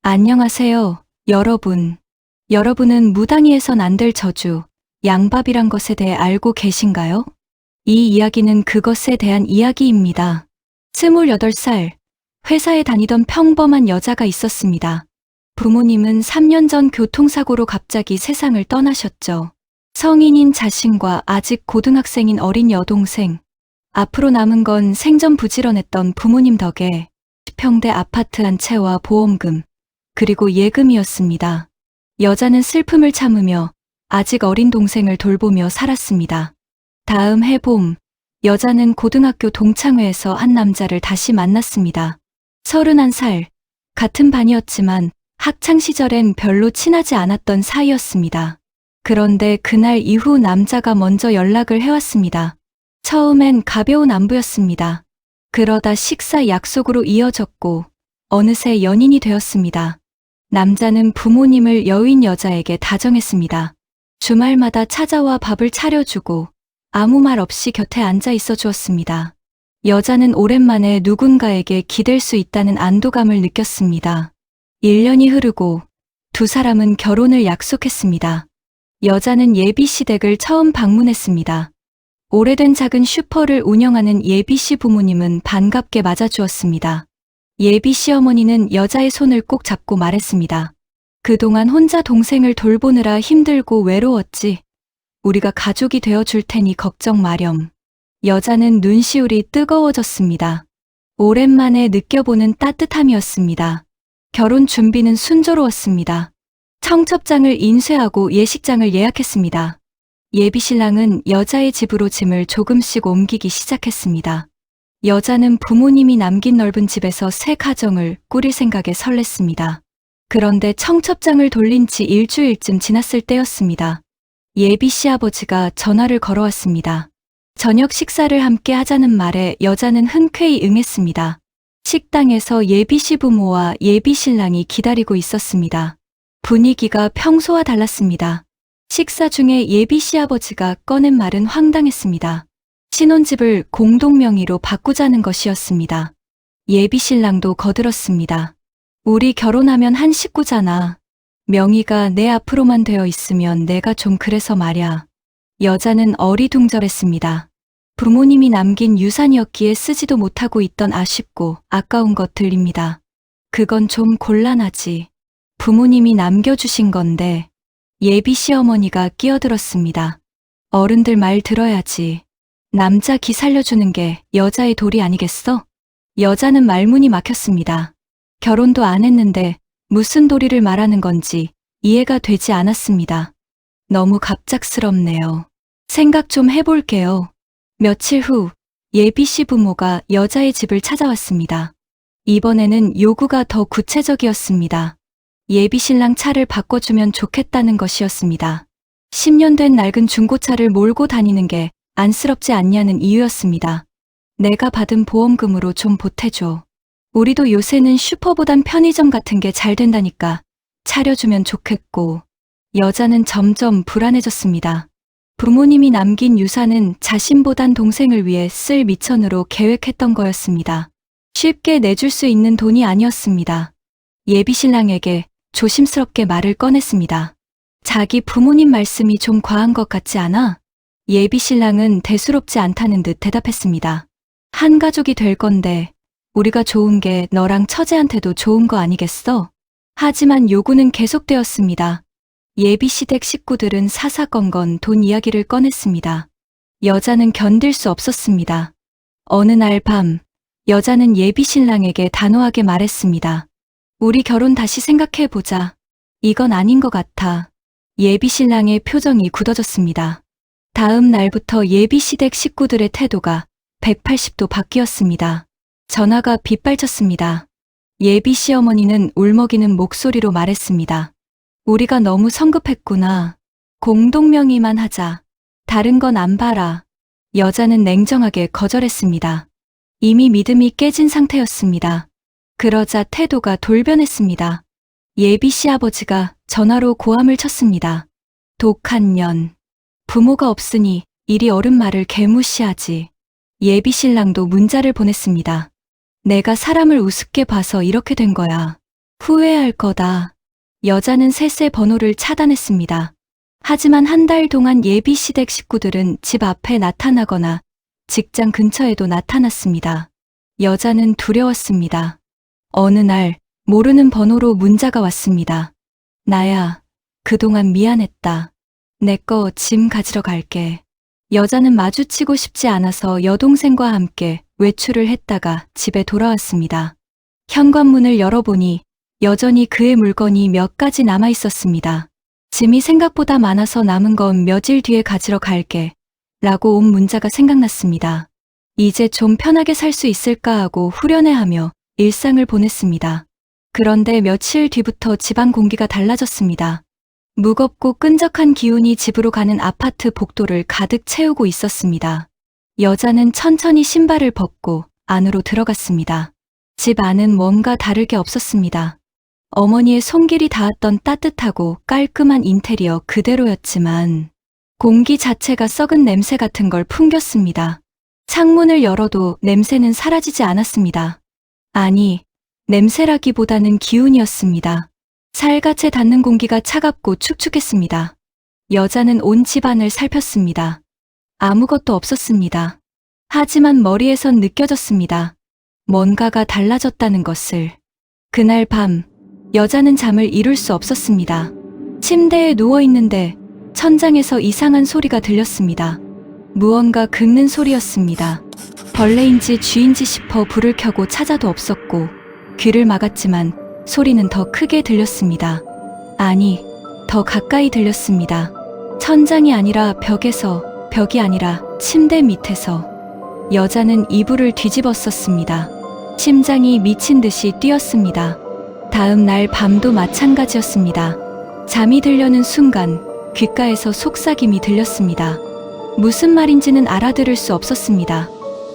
안녕하세요, 여러분. 여러분은 무당이해선 안 될 저주, 양밥이란 것에 대해 알고 계신가요? 이 이야기는 그것에 대한 이야기입니다. 28살, 회사에 다니던 평범한 여자가 있었습니다. 부모님은 3년 전 교통사고로 갑자기 세상을 떠나셨죠. 성인인 자신과 아직 고등학생인 어린 여동생, 앞으로 남은 건 생전 부지런했던 부모님 덕에 10평대 아파트 한 채와 보험금, 그리고 예금이었습니다. 여자는 슬픔을 참으며 아직 어린 동생을 돌보며 살았습니다. 다음 해 봄, 여자는 고등학교 동창회에서 한 남자를 다시 만났습니다. 31살, 같은 반이었지만 학창시절엔 별로 친하지 않았던 사이였습니다. 그런데 그날 이후 남자가 먼저 연락을 해왔습니다. 처음엔 가벼운 안부였습니다. 그러다 식사 약속으로 이어졌고 어느새 연인이 되었습니다. 남자는 부모님을 여인 여자에게 다정했습니다. 주말마다 찾아와 밥을 차려주고 아무 말 없이 곁에 앉아 있어 주었습니다. 여자는 오랜만에 누군가에게 기댈 수 있다는 안도감을 느꼈습니다. 1년이 흐르고 두 사람은 결혼을 약속했습니다. 여자는 예비씨 댁을 처음 방문했습니다. 오래된 작은 슈퍼를 운영하는 예비씨 부모님은 반갑게 맞아주었습니다. 예비 시어머니는 여자의 손을 꼭 잡고 말했습니다. 그동안 혼자 동생을 돌보느라 힘들고 외로웠지. 우리가 가족이 되어줄 테니 걱정 마렴. 여자는 눈시울이 뜨거워졌습니다. 오랜만에 느껴보는 따뜻함이었습니다. 결혼 준비는 순조로웠습니다. 청첩장을 인쇄하고 예식장을 예약했습니다. 예비 신랑은 여자의 집으로 짐을 조금씩 옮기기 시작했습니다. 여자는 부모님이 남긴 넓은 집에서 새 가정을 꾸릴 생각에 설렜습니다. 그런데 청첩장을 돌린 지 일주일쯤 지났을 때였습니다. 예비 시아버지가 전화를 걸어왔습니다. 저녁 식사를 함께 하자는 말에 여자는 흔쾌히 응했습니다. 식당에서 예비 시부모와 예비 신랑이 기다리고 있었습니다. 분위기가 평소와 달랐습니다. 식사 중에 예비 시아버지가 꺼낸 말은 황당했습니다. 신혼집을 공동명의로 바꾸자는 것이었습니다. 예비 신랑도 거들었습니다. 우리 결혼하면 한 식구잖아. 명의가 내 앞으로만 되어 있으면 내가 좀 그래서 말야. 여자는 어리둥절했습니다. 부모님이 남긴 유산이었기에 쓰지도 못하고 있던 아쉽고 아까운 것들입니다. 그건 좀 곤란하지. 부모님이 남겨주신 건데. 예비 시어머니가 끼어들었습니다. 어른들 말 들어야지. 남자 기 살려주는 게 여자의 도리 아니겠어? 여자는 말문이 막혔습니다. 결혼도 안 했는데 무슨 도리를 말하는 건지 이해가 되지 않았습니다. 너무 갑작스럽네요. 생각 좀 해볼게요. 며칠 후 예비 시부모가 여자의 집을 찾아왔습니다. 이번에는 요구가 더 구체적이었습니다. 예비 신랑 차를 바꿔주면 좋겠다는 것이었습니다. 10년 된 낡은 중고차를 몰고 다니는 게 안쓰럽지 않냐는 이유였습니다. 내가 받은 보험금으로 좀 보태줘. 우리도 요새는 슈퍼보단 편의점 같은 게 잘 된다니까 차려주면 좋겠고. 여자는 점점 불안해졌습니다. 부모님이 남긴 유산은 자신보단 동생을 위해 쓸 미천으로 계획했던 거였습니다. 쉽게 내줄 수 있는 돈이 아니었습니다. 예비 신랑에게 조심스럽게 말을 꺼냈습니다. 자기 부모님 말씀이 좀 과한 것 같지 않아? 예비 신랑은 대수롭지 않다는 듯 대답했습니다. 한 가족이 될 건데 우리가 좋은 게 너랑 처제한테도 좋은 거 아니겠어? 하지만 요구는 계속되었습니다. 예비 시댁 식구들은 사사건건 돈 이야기를 꺼냈습니다. 여자는 견딜 수 없었습니다. 어느 날 밤, 여자는 예비 신랑에게 단호하게 말했습니다. 우리 결혼 다시 생각해보자. 이건 아닌 것 같아. 예비 신랑의 표정이 굳어졌습니다. 다음 날부터 예비 시댁 식구들의 태도가 180도 바뀌었습니다. 전화가 빗발쳤습니다. 예비 시어머니는 울먹이는 목소리로 말했습니다. 우리가 너무 성급했구나. 공동명의만 하자. 다른 건 안 봐라. 여자는 냉정하게 거절했습니다. 이미 믿음이 깨진 상태였습니다. 그러자 태도가 돌변했습니다. 예비 시아버지가 전화로 고함을 쳤습니다. 독한 년. 부모가 없으니 이리 어른 말을 개무시하지. 예비 신랑도 문자를 보냈습니다. 내가 사람을 우습게 봐서 이렇게 된 거야. 후회할 거다. 여자는 셋의 번호를 차단했습니다. 하지만 한 달 동안 예비 시댁 식구들은 집 앞에 나타나거나 직장 근처에도 나타났습니다. 여자는 두려웠습니다. 어느 날 모르는 번호로 문자가 왔습니다. 나야, 그동안 미안했다. 내 거 짐 가지러 갈게. 여자는 마주치고 싶지 않아서 여동생과 함께 외출을 했다가 집에 돌아왔습니다. 현관문을 열어보니 여전히 그의 물건이 몇 가지 남아 있었습니다. 짐이 생각보다 많아서 남은 건 며칠 뒤에 가지러 갈게. 라고 온 문자가 생각났습니다. 이제 좀 편하게 살 수 있을까 하고 후련해하며 일상을 보냈습니다. 그런데 며칠 뒤부터 집안 공기가 달라졌습니다. 무겁고 끈적한 기운이 집으로 가는 아파트 복도를 가득 채우고 있었습니다. 여자는 천천히 신발을 벗고 안으로 들어갔습니다. 집 안은 뭔가 다를 게 없었습니다. 어머니의 손길이 닿았던 따뜻하고 깔끔한 인테리어 그대로였지만 공기 자체가 썩은 냄새 같은 걸 풍겼습니다. 창문을 열어도 냄새는 사라지지 않았습니다. 아니, 냄새라기보다는 기운이었습니다. 살갗에 닿는 공기가 차갑고 축축했습니다. 여자는 온 집안을 살폈습니다. 아무것도 없었습니다. 하지만 머리에선 느껴졌습니다. 뭔가가 달라졌다는 것을. 그날 밤, 여자는 잠을 이룰 수 없었습니다. 침대에 누워있는데 천장에서 이상한 소리가 들렸습니다. 무언가 긁는 소리였습니다. 벌레인지 쥐인지 싶어 불을 켜고 찾아도 없었고 귀를 막았지만 소리는 더 크게 들렸습니다. 아니, 더 가까이 들렸습니다. 천장이 아니라 벽에서, 벽이 아니라 침대 밑에서. 여자는 이불을 뒤집었었습니다. 심장이 미친 듯이 뛰었습니다. 다음 날 밤도 마찬가지였습니다. 잠이 들려는 순간 귓가에서 속삭임이 들렸습니다. 무슨 말인지는 알아들을 수 없었습니다.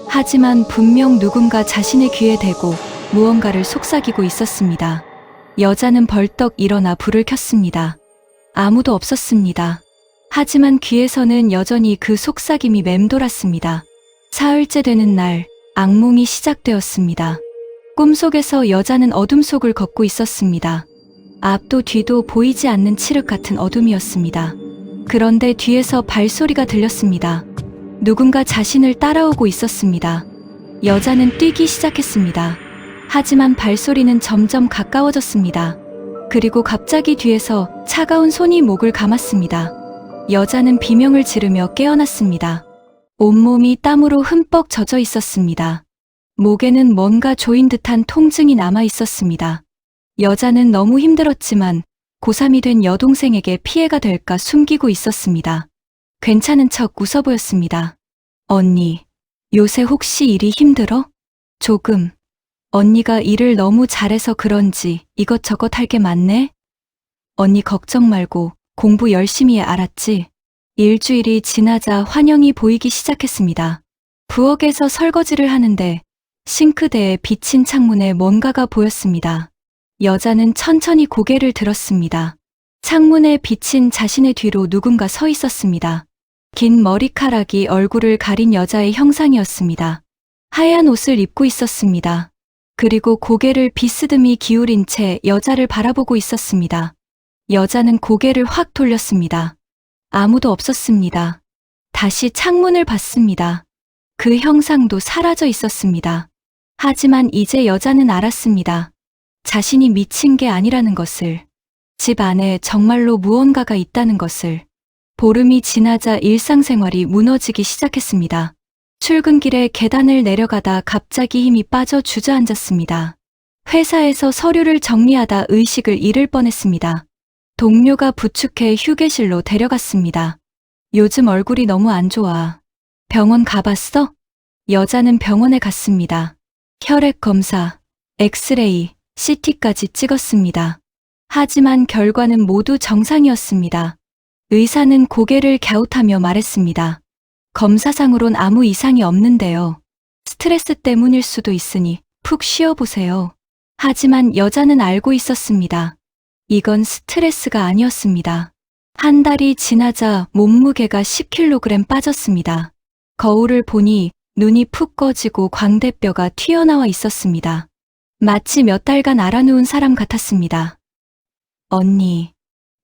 하지만 분명 누군가 자신의 귀에 대고 무언가를 속삭이고 있었습니다. 여자는 벌떡 일어나 불을 켰습니다. 아무도 없었습니다. 하지만 귀에서는 여전히 그 속삭임이 맴돌았습니다. 사흘째 되는 날, 악몽이 시작되었습니다. 꿈속에서 여자는 어둠 속을 걷고 있었습니다. 앞도 뒤도 보이지 않는 칠흑 같은 어둠이었습니다. 그런데 뒤에서 발소리가 들렸습니다. 누군가 자신을 따라오고 있었습니다. 여자는 뛰기 시작했습니다. 하지만 발소리는 점점 가까워졌습니다. 그리고 갑자기 뒤에서 차가운 손이 목을 감았습니다. 여자는 비명을 지르며 깨어났습니다. 온몸이 땀으로 흠뻑 젖어 있었습니다. 목에는 뭔가 조인 듯한 통증이 남아 있었습니다. 여자는 너무 힘들었지만 고3이 된 여동생에게 피해가 될까 숨기고 있었습니다. 괜찮은 척 웃어 보였습니다. 언니, 요새 혹시 일이 힘들어? 조금. 언니가 일을 너무 잘해서 그런지 이것저것 할 게 많네? 언니 걱정 말고 공부 열심히 해, 알았지? 일주일이 지나자 환영이 보이기 시작했습니다. 부엌에서 설거지를 하는데 싱크대에 비친 창문에 뭔가가 보였습니다. 여자는 천천히 고개를 들었습니다. 창문에 비친 자신의 뒤로 누군가 서 있었습니다. 긴 머리카락이 얼굴을 가린 여자의 형상이었습니다. 하얀 옷을 입고 있었습니다. 그리고 고개를 비스듬히 기울인 채 여자를 바라보고 있었습니다. 여자는 고개를 확 돌렸습니다. 아무도 없었습니다. 다시 창문을 봤습니다. 그 형상도 사라져 있었습니다. 하지만 이제 여자는 알았습니다. 자신이 미친 게 아니라는 것을. 집 안에 정말로 무언가가 있다는 것을. 보름이 지나자 일상생활이 무너지기 시작했습니다. 출근길에 계단을 내려가다 갑자기 힘이 빠져 주저앉았습니다. 회사에서 서류를 정리하다 의식을 잃을 뻔했습니다. 동료가 부축해 휴게실로 데려갔습니다. 요즘 얼굴이 너무 안 좋아. 병원 가봤어? 여자는 병원에 갔습니다. 혈액 검사, 엑스레이, CT까지 찍었습니다. 하지만 결과는 모두 정상이었습니다. 의사는 고개를 갸웃하며 말했습니다. 검사상으론 아무 이상이 없는데요. 스트레스 때문일 수도 있으니 푹 쉬어보세요. 하지만 여자는 알고 있었습니다. 이건 스트레스가 아니었습니다. 한 달이 지나자 몸무게가 10kg 빠졌습니다. 거울을 보니 눈이 푹 꺼지고 광대뼈가 튀어나와 있었습니다. 마치 몇 달간 알아누운 사람 같았습니다. 언니,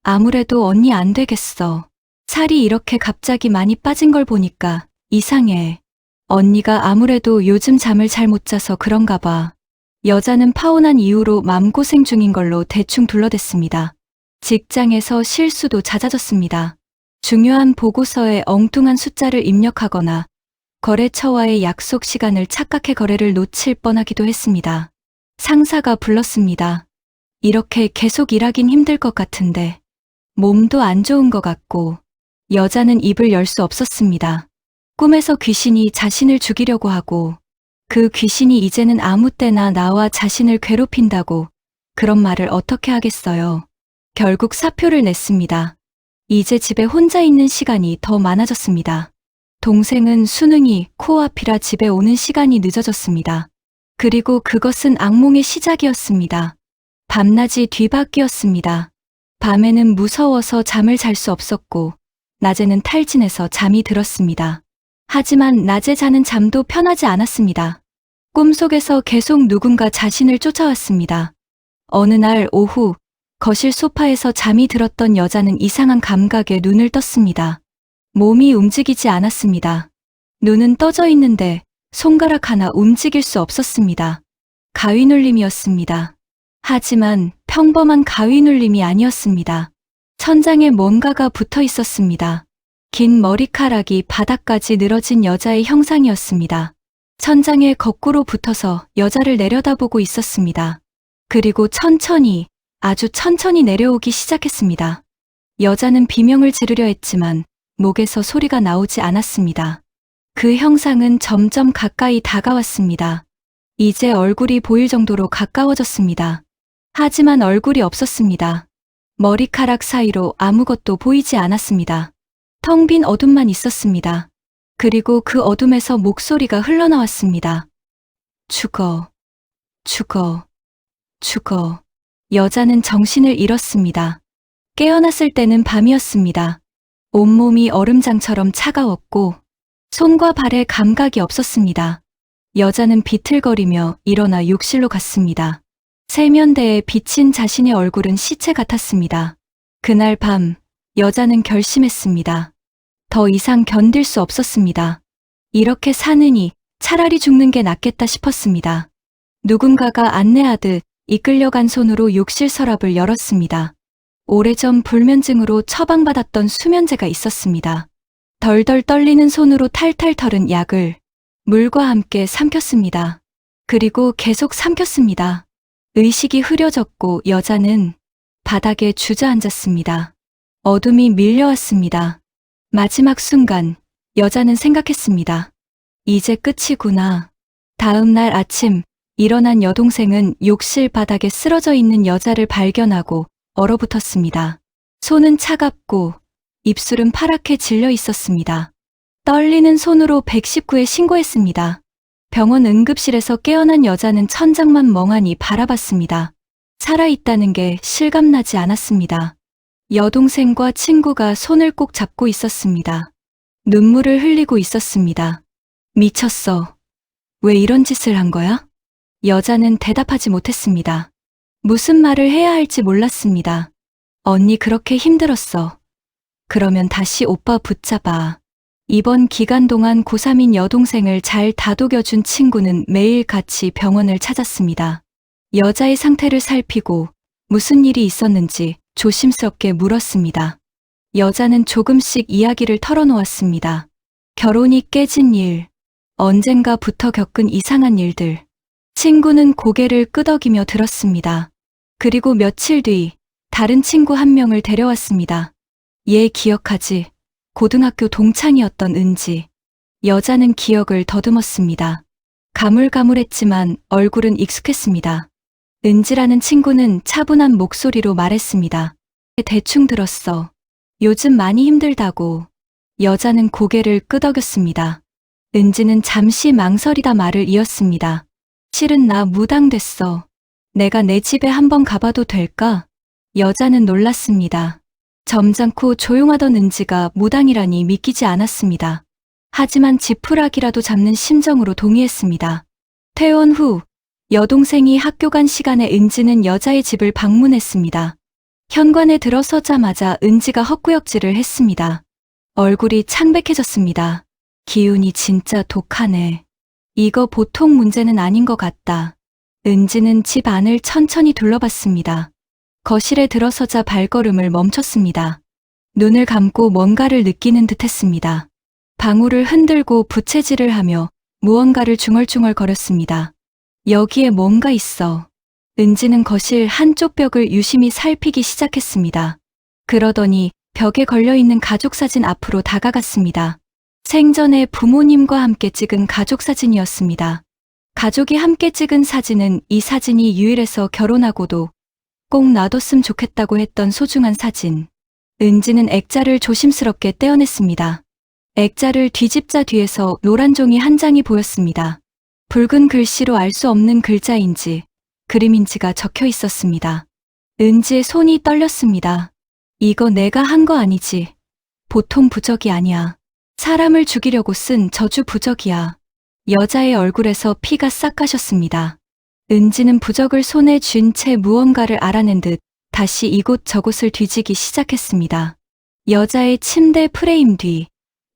아무래도 언니 안 되겠어. 살이 이렇게 갑자기 많이 빠진 걸 보니까 이상해. 언니가 아무래도 요즘 잠을 잘 못 자서 그런가 봐. 여자는 파혼한 이후로 마음고생 중인 걸로 대충 둘러댔습니다. 직장에서 실수도 잦아졌습니다. 중요한 보고서에 엉뚱한 숫자를 입력하거나 거래처와의 약속 시간을 착각해 거래를 놓칠 뻔하기도 했습니다. 상사가 불렀습니다. 이렇게 계속 일하긴 힘들 것 같은데 몸도 안 좋은 것 같고. 여자는 입을 열 수 없었습니다. 꿈에서 귀신이 자신을 죽이려고 하고 그 귀신이 이제는 아무 때나 나와 자신을 괴롭힌다고 그런 말을 어떻게 하겠어요. 결국 사표를 냈습니다. 이제 집에 혼자 있는 시간이 더 많아졌습니다. 동생은 수능이 코앞이라 집에 오는 시간이 늦어졌습니다. 그리고 그것은 악몽의 시작이었습니다. 밤낮이 뒤바뀌었습니다. 밤에는 무서워서 잠을 잘 수 없었고 낮에는 탈진해서 잠이 들었습니다. 하지만 낮에 자는 잠도 편하지 않았습니다. 꿈속에서 계속 누군가 자신을 쫓아왔습니다. 어느 날 오후 거실 소파에서 잠이 들었던 여자는 이상한 감각에 눈을 떴습니다. 몸이 움직이지 않았습니다. 눈은 떠져 있는데 손가락 하나 움직일 수 없었습니다. 가위 눌림이었습니다. 하지만 평범한 가위 눌림이 아니었습니다. 천장에 뭔가가 붙어 있었습니다. 긴 머리카락이 바닥까지 늘어진 여자의 형상이었습니다. 천장에 거꾸로 붙어서 여자를 내려다보고 있었습니다. 그리고 천천히, 아주 천천히 내려오기 시작했습니다. 여자는 비명을 지르려 했지만 목에서 소리가 나오지 않았습니다. 그 형상은 점점 가까이 다가왔습니다. 이제 얼굴이 보일 정도로 가까워졌습니다. 하지만 얼굴이 없었습니다. 머리카락 사이로 아무것도 보이지 않았습니다. 텅 빈 어둠만 있었습니다. 그리고 그 어둠에서 목소리가 흘러나왔습니다. 죽어, 죽어, 죽어. 여자는 정신을 잃었습니다. 깨어났을 때는 밤이었습니다. 온몸이 얼음장처럼 차가웠고 손과 발에 감각이 없었습니다. 여자는 비틀거리며 일어나 욕실로 갔습니다. 세면대에 비친 자신의 얼굴은 시체 같았습니다. 그날 밤 여자는 결심했습니다. 더 이상 견딜 수 없었습니다. 이렇게 사느니 차라리 죽는 게 낫겠다 싶었습니다. 누군가가 안내하듯 이끌려간 손으로 욕실 서랍을 열었습니다. 오래전 불면증으로 처방받았던 수면제가 있었습니다. 덜덜 떨리는 손으로 탈탈 털은 약을 물과 함께 삼켰습니다. 그리고 계속 삼켰습니다. 의식이 흐려졌고 여자는 바닥에 주저앉았습니다. 어둠이 밀려왔습니다. 마지막 순간 여자는 생각했습니다. 이제 끝이구나. 다음 날 아침 일어난 여동생은 욕실 바닥에 쓰러져 있는 여자를 발견하고 얼어붙었습니다. 손은 차갑고 입술은 파랗게 질려 있었습니다. 떨리는 손으로 119에 신고했습니다. 병원 응급실에서 깨어난 여자는 천장만 멍하니 바라봤습니다. 살아있다는 게 실감나지 않았습니다. 여동생과 친구가 손을 꼭 잡고 있었습니다. 눈물을 흘리고 있었습니다. 미쳤어. 왜 이런 짓을 한 거야? 여자는 대답하지 못했습니다. 무슨 말을 해야 할지 몰랐습니다. 언니 그렇게 힘들었어. 그러면 다시 오빠 붙잡아. 이번 기간 동안 고3인 여동생을 잘 다독여준 친구는 매일 같이 병원을 찾았습니다. 여자의 상태를 살피고 무슨 일이 있었는지 조심스럽게 물었습니다. 여자는 조금씩 이야기를 털어놓았습니다. 결혼이 깨진 일, 언젠가부터 겪은 이상한 일들. 친구는 고개를 끄덕이며 들었습니다. 그리고 며칠 뒤 다른 친구 한 명을 데려왔습니다. 얘 기억하지? 고등학교 동창이었던 은지. 여자는 기억을 더듬었습니다. 가물가물했지만 얼굴은 익숙했습니다. 은지라는 친구는 차분한 목소리로 말했습니다. 대충 들었어. 요즘 많이 힘들다고. 여자는 고개를 끄덕였습니다. 은지는 잠시 망설이다 말을 이었습니다. 실은 나 무당됐어. 내가 내 집에 한번 가봐도 될까? 여자는 놀랐습니다. 점잖고 조용하던 은지가 무당이라니 믿기지 않았습니다. 하지만 지푸라기라도 잡는 심정으로 동의했습니다. 퇴원 후 여동생이 학교 간 시간에 은지는 여자의 집을 방문했습니다. 현관에 들어서자마자 은지가 헛구역질을 했습니다. 얼굴이 창백해졌습니다. 기운이 진짜 독하네. 이거 보통 문제는 아닌 것 같다. 은지는 집 안을 천천히 둘러봤습니다. 거실에 들어서자 발걸음을 멈췄습니다. 눈을 감고 뭔가를 느끼는 듯 했습니다. 방울을 흔들고 부채질을 하며 무언가를 중얼중얼거렸습니다. 여기에 뭔가 있어. 은지는 거실 한쪽 벽을 유심히 살피기 시작했습니다. 그러더니 벽에 걸려있는 가족사진 앞으로 다가갔습니다. 생전에 부모님과 함께 찍은 가족사진이었습니다. 가족이 함께 찍은 사진은 이 사진이 유일해서 결혼하고도 꼭 놔뒀으면 좋겠다고 했던 소중한 사진. 은지는 액자를 조심스럽게 떼어냈습니다. 액자를 뒤집자 뒤에서 노란 종이 한 장이 보였습니다. 붉은 글씨로 알 수 없는 글자인지 그림인지가 적혀 있었습니다. 은지의 손이 떨렸습니다. 이거 내가 한 거 아니지. 보통 부적이 아니야. 사람을 죽이려고 쓴 저주 부적이야. 여자의 얼굴에서 피가 싹 가셨습니다. 은지는 부적을 손에 쥔 채 무언가를 알아낸 듯 다시 이곳저곳을 뒤지기 시작했습니다. 여자의 침대 프레임 뒤,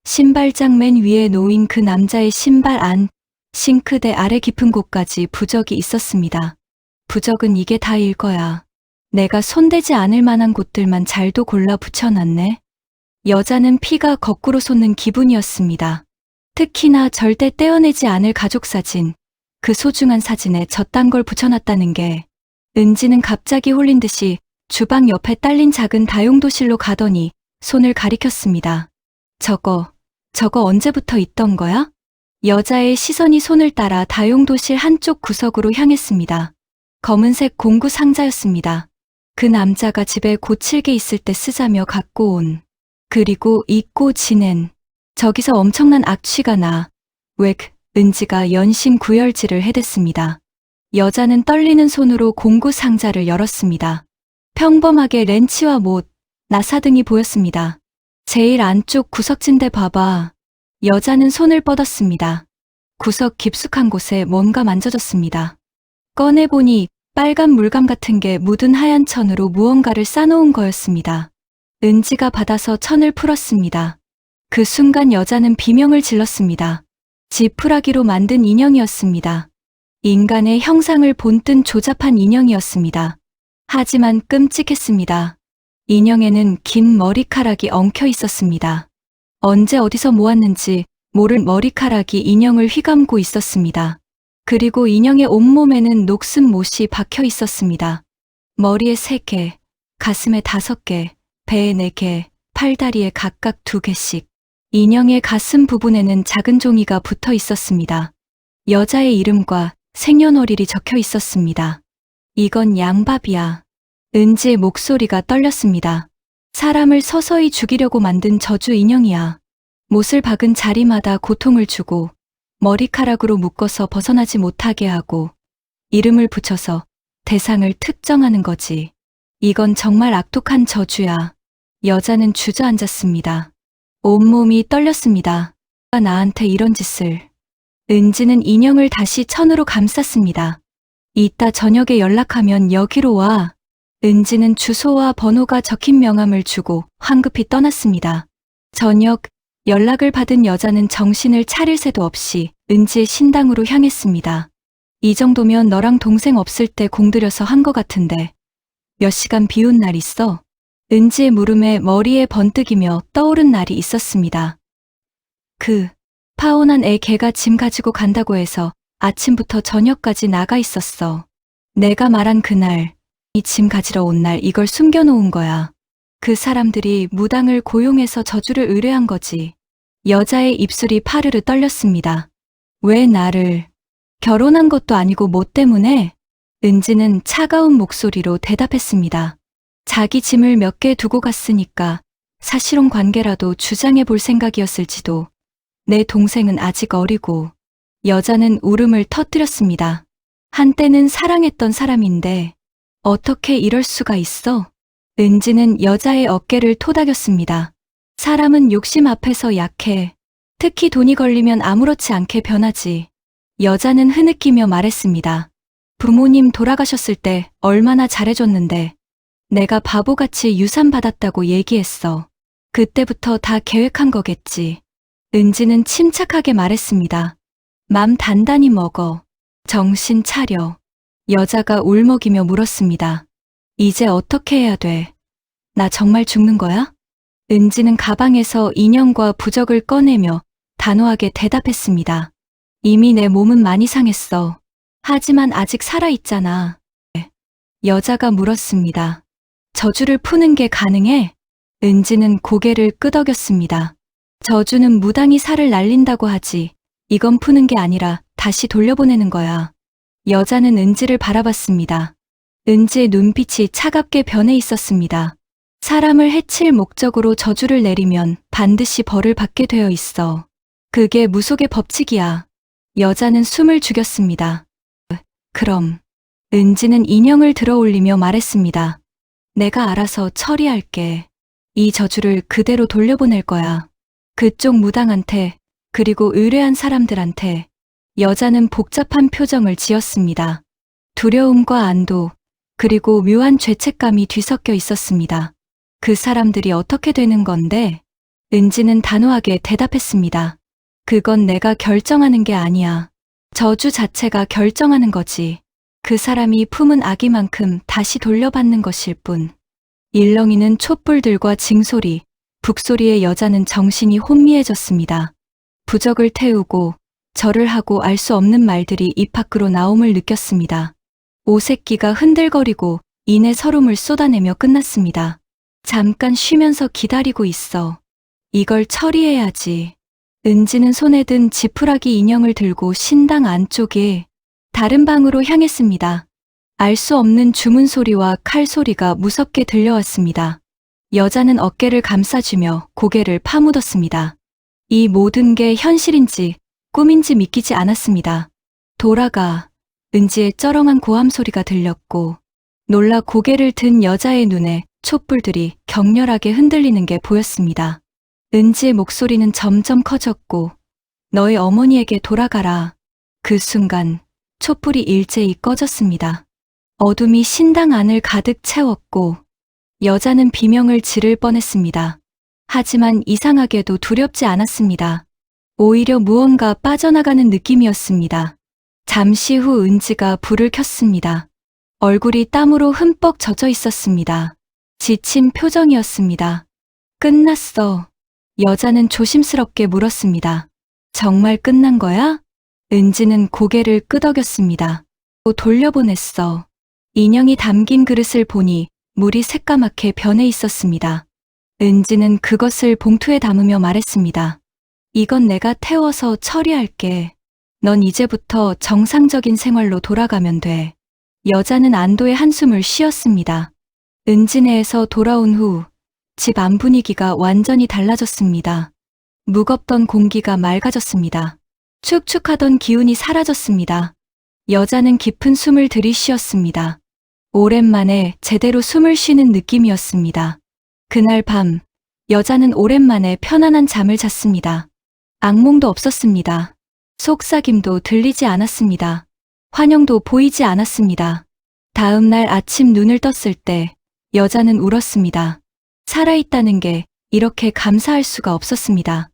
신발장 맨 위에 놓인 그 남자의 신발 안, 싱크대 아래 깊은 곳까지 부적이 있었습니다. 부적은 이게 다일 거야. 내가 손대지 않을 만한 곳들만 잘도 골라 붙여놨네. 여자는 피가 거꾸로 솟는 기분이었습니다. 특히나 절대 떼어내지 않을 가족사진, 그 소중한 사진에 저딴 걸 붙여놨다는 게. 은지는 갑자기 홀린 듯이 주방 옆에 딸린 작은 다용도실로 가더니 손을 가리켰습니다. 저거 언제부터 있던 거야? 여자의 시선이 손을 따라 다용도실 한쪽 구석으로 향했습니다. 검은색 공구 상자였습니다. 그 남자가 집에 고칠 게 있을 때 쓰자며 갖고 온. 그리고 잊고 지낸. 저기서 엄청난 악취가 나. 은지가 연신 구열질을 해댔습니다. 여자는 떨리는 손으로 공구 상자를 열었습니다. 평범하게 렌치와 못, 나사 등이 보였습니다. 제일 안쪽 구석진데 봐봐. 여자는 손을 뻗었습니다. 구석 깊숙한 곳에 뭔가 만져졌습니다. 꺼내보니 빨간 물감 같은 게 묻은 하얀 천으로 무언가를 싸놓은 거였습니다. 은지가 받아서 천을 풀었습니다. 그 순간 여자는 비명을 질렀습니다. 지푸라기로 만든 인형이었습니다. 인간의 형상을 본뜬 조잡한 인형이었습니다. 하지만 끔찍했습니다. 인형에는 긴 머리카락이 엉켜 있었습니다. 언제 어디서 모았는지 모를 머리카락이 인형을 휘감고 있었습니다. 그리고 인형의 온몸에는 녹슨 못이 박혀 있었습니다. 머리에 3개, 가슴에 5개, 배에 4개, 팔다리에 각각 2개씩. 인형의 가슴 부분에는 작은 종이가 붙어 있었습니다. 여자의 이름과 생년월일이 적혀 있었습니다. 이건 양밥이야. 은지의 목소리가 떨렸습니다. 사람을 서서히 죽이려고 만든 저주 인형이야. 못을 박은 자리마다 고통을 주고 머리카락으로 묶어서 벗어나지 못하게 하고 이름을 붙여서 대상을 특정하는 거지. 이건 정말 악독한 저주야. 여자는 주저앉았습니다. 온몸이 떨렸습니다. 나한테 이런 짓을. 은지는 인형을 다시 천으로 감쌌습니다. 이따 저녁에 연락하면 여기로 와. 은지는 주소와 번호가 적힌 명함을 주고 황급히 떠났습니다. 저녁, 연락을 받은 여자는 정신을 차릴 새도 없이 은지의 신당으로 향했습니다. 이 정도면 너랑 동생 없을 때 공들여서 한 거 같은데 몇 시간 비운 날 있어? 은지의 물음에 머리에 번뜩이며 떠오른 날이 있었습니다. 파혼한 애 걔가 짐 가지고 간다고 해서 아침부터 저녁까지 나가 있었어. 내가 말한 그날, 이 짐 가지러 온 날 이걸 숨겨놓은 거야. 그 사람들이 무당을 고용해서 저주를 의뢰한 거지. 여자의 입술이 파르르 떨렸습니다. 왜 나를? 결혼한 것도 아니고 뭐 때문에? 은지는 차가운 목소리로 대답했습니다. 자기 짐을 몇 개 두고 갔으니까 사실혼 관계라도 주장해 볼 생각이었을지도. 내 동생은 아직 어리고. 여자는 울음을 터뜨렸습니다. 한때는 사랑했던 사람인데 어떻게 이럴 수가 있어? 은지는 여자의 어깨를 토닥였습니다. 사람은 욕심 앞에서 약해. 특히 돈이 걸리면 아무렇지 않게 변하지. 여자는 흐느끼며 말했습니다. 부모님 돌아가셨을 때 얼마나 잘해줬는데 내가 바보같이 유산 받았다고 얘기했어. 그때부터 다 계획한 거겠지. 은지는 침착하게 말했습니다. 맘 단단히 먹어. 정신 차려. 여자가 울먹이며 물었습니다. 이제 어떻게 해야 돼? 나 정말 죽는 거야? 은지는 가방에서 인형과 부적을 꺼내며 단호하게 대답했습니다. 이미 내 몸은 많이 상했어. 하지만 아직 살아있잖아. 여자가 물었습니다. 저주를 푸는 게 가능해? 은지는 고개를 끄덕였습니다. 저주는 무당이 살을 날린다고 하지. 이건 푸는 게 아니라 다시 돌려보내는 거야. 여자는 은지를 바라봤습니다. 은지의 눈빛이 차갑게 변해 있었습니다. 사람을 해칠 목적으로 저주를 내리면 반드시 벌을 받게 되어 있어. 그게 무속의 법칙이야. 여자는 숨을 죽였습니다. 그럼. 은지는 인형을 들어 올리며 말했습니다. 내가 알아서 처리할게. 이 저주를 그대로 돌려보낼 거야. 그쪽 무당한테, 그리고 의뢰한 사람들한테. 여자는 복잡한 표정을 지었습니다. 두려움과 안도, 그리고 묘한 죄책감이 뒤섞여 있었습니다. 그 사람들이 어떻게 되는 건데? 은지는 단호하게 대답했습니다. 그건 내가 결정하는 게 아니야. 저주 자체가 결정하는 거지. 그 사람이 품은 악의만큼 다시 돌려받는 것일 뿐. 일렁이는 촛불들과 징소리, 북소리에 여자는 정신이 혼미해졌습니다. 부적을 태우고 절을 하고 알 수 없는 말들이 입 밖으로 나옴을 느꼈습니다. 오색기가 흔들거리고 이내 서름을 쏟아내며 끝났습니다. 잠깐 쉬면서 기다리고 있어. 이걸 처리해야지. 은지는 손에 든 지푸라기 인형을 들고 신당 안쪽에 다른 방으로 향했습니다. 알 수 없는 주문 소리와 칼 소리가 무섭게 들려왔습니다. 여자는 어깨를 감싸주며 고개를 파묻었습니다. 이 모든 게 현실인지 꿈인지 믿기지 않았습니다. 돌아가. 은지의 쩌렁한 고함 소리가 들렸고 놀라 고개를 든 여자의 눈에 촛불들이 격렬하게 흔들리는 게 보였습니다. 은지의 목소리는 점점 커졌고 너의 어머니에게 돌아가라. 그 순간 촛불이 일제히 꺼졌습니다. 어둠이 신당 안을 가득 채웠고 여자는 비명을 지를 뻔했습니다. 하지만 이상하게도 두렵지 않았습니다. 오히려 무언가 빠져나가는 느낌이었습니다. 잠시 후 은지가 불을 켰습니다. 얼굴이 땀으로 흠뻑 젖어 있었습니다. 지친 표정이었습니다. 끝났어. 여자는 조심스럽게 물었습니다. 정말 끝난 거야? 은지는 고개를 끄덕였습니다. 또 돌려보냈어. 인형이 담긴 그릇을 보니 물이 새까맣게 변해 있었습니다. 은지는 그것을 봉투에 담으며 말했습니다. 이건 내가 태워서 처리할게. 넌 이제부터 정상적인 생활로 돌아가면 돼. 여자는 안도의 한숨을 쉬었습니다. 은지네에서 돌아온 후 집 안 분위기가 완전히 달라졌습니다. 무겁던 공기가 맑아졌습니다. 축축하던 기운이 사라졌습니다. 여자는 깊은 숨을 들이쉬었습니다. 오랜만에 제대로 숨을 쉬는 느낌이었습니다. 그날 밤, 여자는 오랜만에 편안한 잠을 잤습니다. 악몽도 없었습니다. 속삭임도 들리지 않았습니다. 환영도 보이지 않았습니다. 다음 날 아침 눈을 떴을 때 여자는 울었습니다. 살아있다는 게 이렇게 감사할 수가 없었습니다.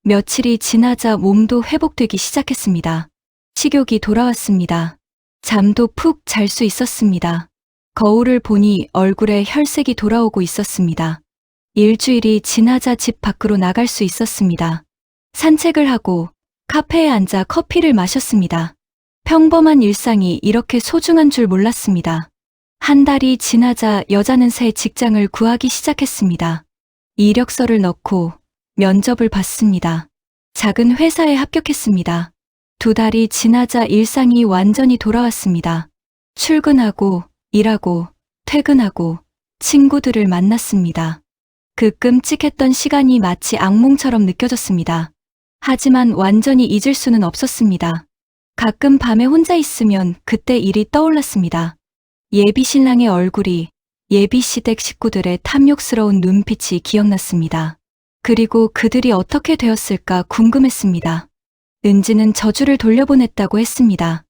며칠이 지나자 몸도 회복되기 시작했습니다. 식욕이 돌아왔습니다. 잠도 푹 잘 수 있었습니다. 거울을 보니 얼굴에 혈색이 돌아오고 있었습니다. 일주일이 지나자 집 밖으로 나갈 수 있었습니다. 산책을 하고 카페에 앉아 커피를 마셨습니다. 평범한 일상이 이렇게 소중한 줄 몰랐습니다. 한 달이 지나자 여자는 새 직장을 구하기 시작했습니다. 이력서를 넣고 면접을 봤습니다. 작은 회사에 합격했습니다. 2달이 지나자 일상이 완전히 돌아왔습니다. 출근하고, 일하고, 퇴근하고, 친구들을 만났습니다. 그 끔찍했던 시간이 마치 악몽처럼 느껴졌습니다. 하지만 완전히 잊을 수는 없었습니다. 가끔 밤에 혼자 있으면 그때 일이 떠올랐습니다. 예비 신랑의 얼굴이, 예비 시댁 식구들의 탐욕스러운 눈빛이 기억났습니다. 그리고 그들이 어떻게 되었을까 궁금했습니다. 은지는 저주를 돌려보냈다고 했습니다.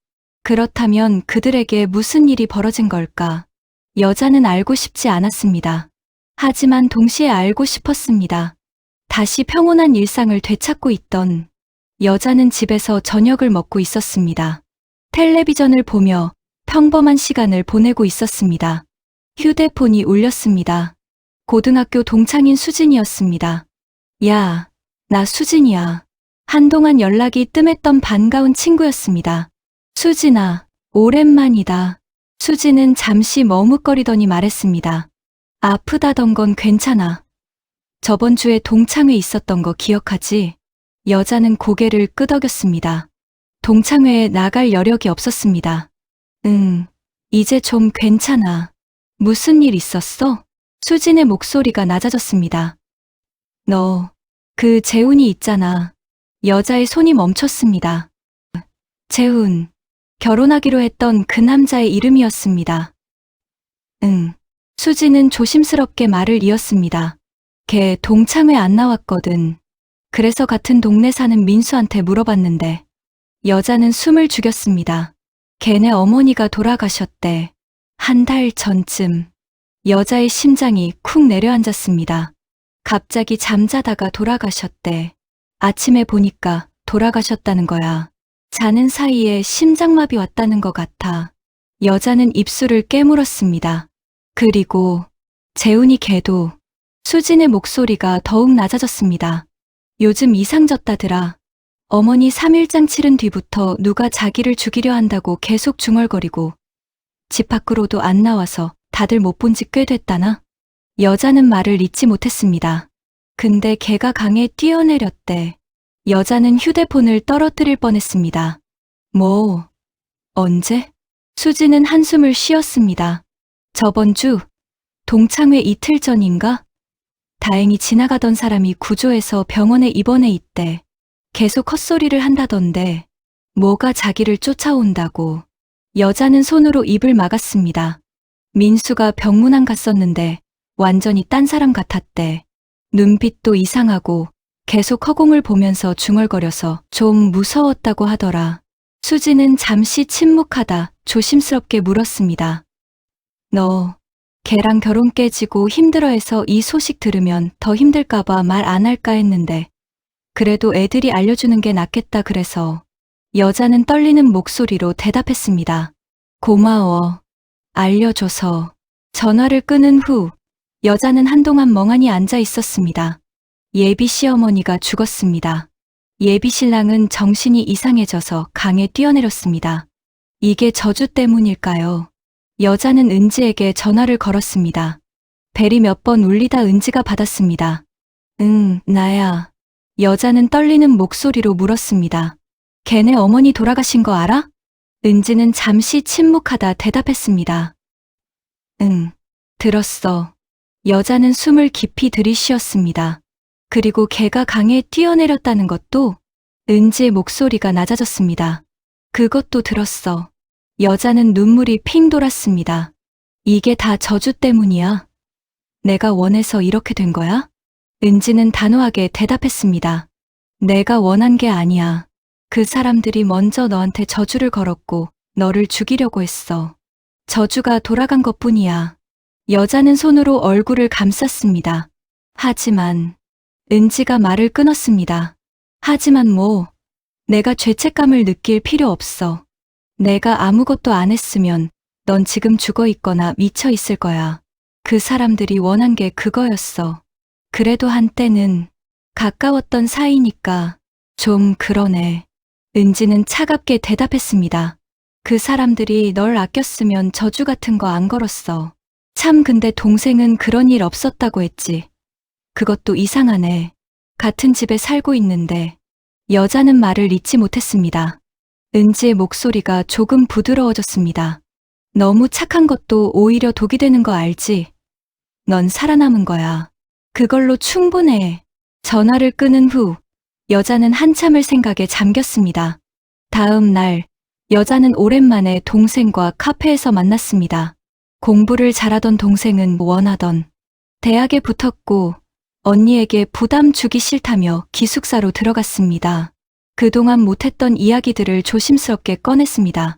그렇다면 그들에게 무슨 일이 벌어진 걸까? 여자는 알고 싶지 않았습니다. 하지만 동시에 알고 싶었습니다. 다시 평온한 일상을 되찾고 있던 여자는 집에서 저녁을 먹고 있었습니다. 텔레비전을 보며 평범한 시간을 보내고 있었습니다. 휴대폰이 울렸습니다. 고등학교 동창인 수진이었습니다. 야, 나 수진이야. 한동안 연락이 뜸했던 반가운 친구였습니다. 수진아, 오랜만이다. 수진은 잠시 머뭇거리더니 말했습니다. 아프다던 건 괜찮아. 저번 주에 동창회 있었던 거 기억하지? 여자는 고개를 끄덕였습니다. 동창회에 나갈 여력이 없었습니다. 이제 좀 괜찮아. 무슨 일 있었어? 수진의 목소리가 낮아졌습니다. 너, 그 재훈이 있잖아. 여자의 손이 멈췄습니다. 재훈, 결혼하기로 했던 그 남자의 이름이었습니다. 수진은 조심스럽게 말을 이었습니다. 걔 동창회 안 나왔거든. 그래서 같은 동네 사는 민수한테 물어봤는데 여자는 숨을 죽였습니다. 걔네 어머니가 돌아가셨대. 한 달 전쯤. 여자의 심장이 쿵 내려앉았습니다. 갑자기 잠자다가 돌아가셨대. 아침에 보니까 돌아가셨다는 거야. 자는 사이에 심장마비 왔다는 것 같아. 여자는 입술을 깨물었습니다. 그리고 재훈이 걔도. 수진의 목소리가 더욱 낮아졌습니다. 요즘 이상졌다더라. 어머니 3일장 치른 뒤부터 누가 자기를 죽이려 한다고 계속 중얼거리고 집 밖으로도 안 나와서 다들 못 본 지 꽤 됐다나? 여자는 말을 잇지 못했습니다. 근데 걔가 강에 뛰어내렸대. 여자는 휴대폰을 떨어뜨릴 뻔했습니다. 뭐, 언제? 수지는 한숨을 쉬었습니다. 저번 주, 동창회 이틀 전인가? 다행히 지나가던 사람이 구조해서 병원에 입원해 있대. 계속 헛소리를 한다던데, 뭐가 자기를 쫓아온다고. 여자는 손으로 입을 막았습니다. 민수가 병문안 갔었는데 완전히 딴 사람 같았대. 눈빛도 이상하고 계속 허공을 보면서 중얼거려서 좀 무서웠다고 하더라. 수지는 잠시 침묵하다 조심스럽게 물었습니다. 너, 걔랑 결혼 깨지고 힘들어해서 이 소식 들으면 더 힘들까봐 말 안 할까 했는데 그래도 애들이 알려주는 게 낫겠다 그래서. 여자는 떨리는 목소리로 대답했습니다. 고마워. 알려줘서. 전화를 끊은 후 여자는 한동안 멍하니 앉아 있었습니다. 예비 시어머니가 죽었습니다. 예비 신랑은 정신이 이상해져서 강에 뛰어내렸습니다. 이게 저주 때문일까요? 여자는 은지에게 전화를 걸었습니다. 벨이 몇 번 울리다 은지가 받았습니다. 응, 나야. 여자는 떨리는 목소리로 물었습니다. 걔네 어머니 돌아가신 거 알아? 은지는 잠시 침묵하다 대답했습니다. 응, 들었어. 여자는 숨을 깊이 들이쉬었습니다. 그리고 걔가 강에 뛰어내렸다는 것도? 은지의 목소리가 낮아졌습니다. 그것도 들었어. 여자는 눈물이 핑 돌았습니다. 이게 다 저주 때문이야. 내가 원해서 이렇게 된 거야? 은지는 단호하게 대답했습니다. 내가 원한 게 아니야. 그 사람들이 먼저 너한테 저주를 걸었고 너를 죽이려고 했어. 저주가 돌아간 것뿐이야. 여자는 손으로 얼굴을 감쌌습니다. 하지만 은지가 말을 끊었습니다. 하지만 뭐, 내가 죄책감을 느낄 필요 없어. 내가 아무것도 안 했으면 넌 지금 죽어 있거나 미쳐 있을 거야. 그 사람들이 원한 게 그거였어. 그래도 한때는 가까웠던 사이니까 좀 그러네. 은지는 차갑게 대답했습니다. 그 사람들이 널 아꼈으면 저주 같은 거 안 걸었어. 참 근데 동생은 그런 일 없었다고 했지. 그것도 이상하네. 같은 집에 살고 있는데. 여자는 말을 잇지 못했습니다. 은지의 목소리가 조금 부드러워졌습니다. 너무 착한 것도 오히려 독이 되는 거 알지? 넌 살아남은 거야. 그걸로 충분해. 전화를 끊은 후 여자는 한참을 생각에 잠겼습니다. 다음 날 여자는 오랜만에 동생과 카페에서 만났습니다. 공부를 잘하던 동생은 원하던 대학에 붙었고 언니에게 부담 주기 싫다며 기숙사로 들어갔습니다. 그동안 못했던 이야기들을 조심스럽게 꺼냈습니다.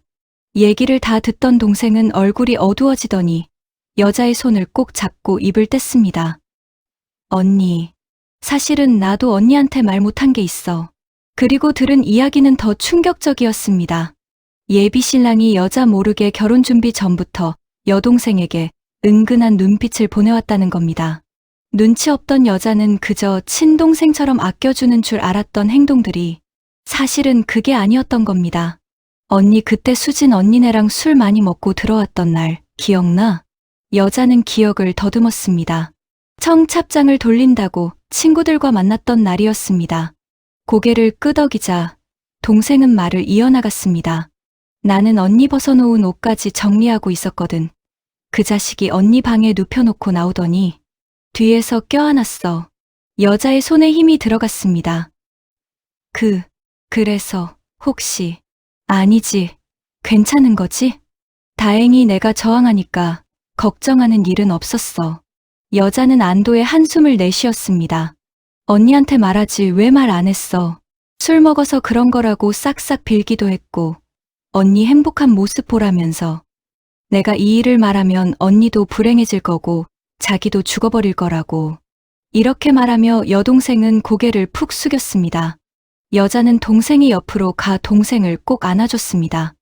얘기를 다 듣던 동생은 얼굴이 어두워지더니 여자의 손을 꼭 잡고 입을 뗐습니다. 언니, 사실은 나도 언니한테 말 못한 게 있어. 그리고 들은 이야기는 더 충격적이었습니다. 예비 신랑이 여자 모르게 결혼 준비 전부터 여동생에게 은근한 눈빛을 보내왔다는 겁니다. 눈치 없던 여자는 그저 친동생처럼 아껴주는 줄 알았던 행동들이 사실은 그게 아니었던 겁니다. 언니 그때 수진 언니네랑 술 많이 먹고 들어왔던 날 기억나? 여자는 기억을 더듬었습니다. 청첩장을 돌린다고 친구들과 만났던 날이었습니다. 고개를 끄덕이자 동생은 말을 이어나갔습니다. 나는 언니 벗어놓은 옷까지 정리하고 있었거든. 그 자식이 언니 방에 눕혀놓고 나오더니 뒤에서 껴안았어. 여자의 손에 힘이 들어갔습니다. 그래서 혹시 아니지, 괜찮은 거지? 다행히 내가 저항하니까 걱정하는 일은 없었어. 여자는 안도의 한숨을 내쉬었습니다. 언니한테 말하지 왜 말 안 했어. 술 먹어서 그런 거라고 싹싹 빌기도 했고 언니 행복한 모습 보라면서 내가 이 일을 말하면 언니도 불행해질 거고 자기도 죽어버릴 거라고. 이렇게 말하며 여동생은 고개를 푹 숙였습니다. 여자는 동생이 옆으로 가 동생을 꼭 안아줬습니다.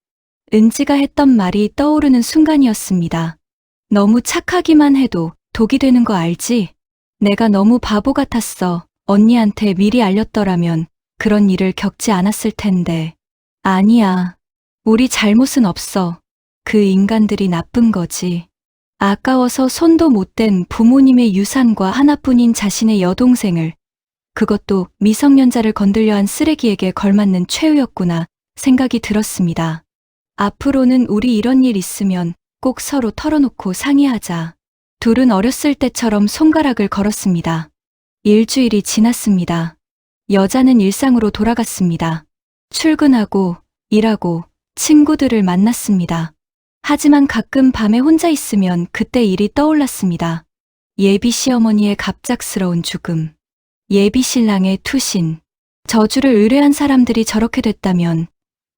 은지가 했던 말이 떠오르는 순간이었습니다. 너무 착하기만 해도 독이 되는 거 알지? 내가 너무 바보 같았어. 언니한테 미리 알렸더라면 그런 일을 겪지 않았을 텐데. 아니야. 우리 잘못은 없어. 그 인간들이 나쁜 거지. 아까워서 손도 못 댄 부모님의 유산과 하나뿐인 자신의 여동생을, 그것도 미성년자를 건들려 한 쓰레기에게 걸맞는 최후였구나 생각이 들었습니다. 앞으로는 우리 이런 일 있으면 꼭 서로 털어놓고 상의하자. 둘은 어렸을 때처럼 손가락을 걸었습니다. 일주일이 지났습니다. 여자는 일상으로 돌아갔습니다. 출근하고 일하고 친구들을 만났습니다. 하지만 가끔 밤에 혼자 있으면 그때 일이 떠올랐습니다. 예비 시어머니의 갑작스러운 죽음, 예비 신랑의 투신, 저주를 의뢰한 사람들이 저렇게 됐다면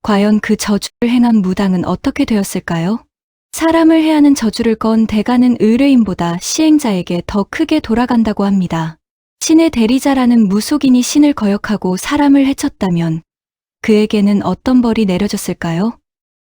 과연 그 저주를 행한 무당은 어떻게 되었을까요? 사람을 해하는 저주를 건 대가는 의뢰인보다 시행자에게 더 크게 돌아간다고 합니다. 신의 대리자라는 무속인이 신을 거역하고 사람을 해쳤다면 그에게는 어떤 벌이 내려졌을까요?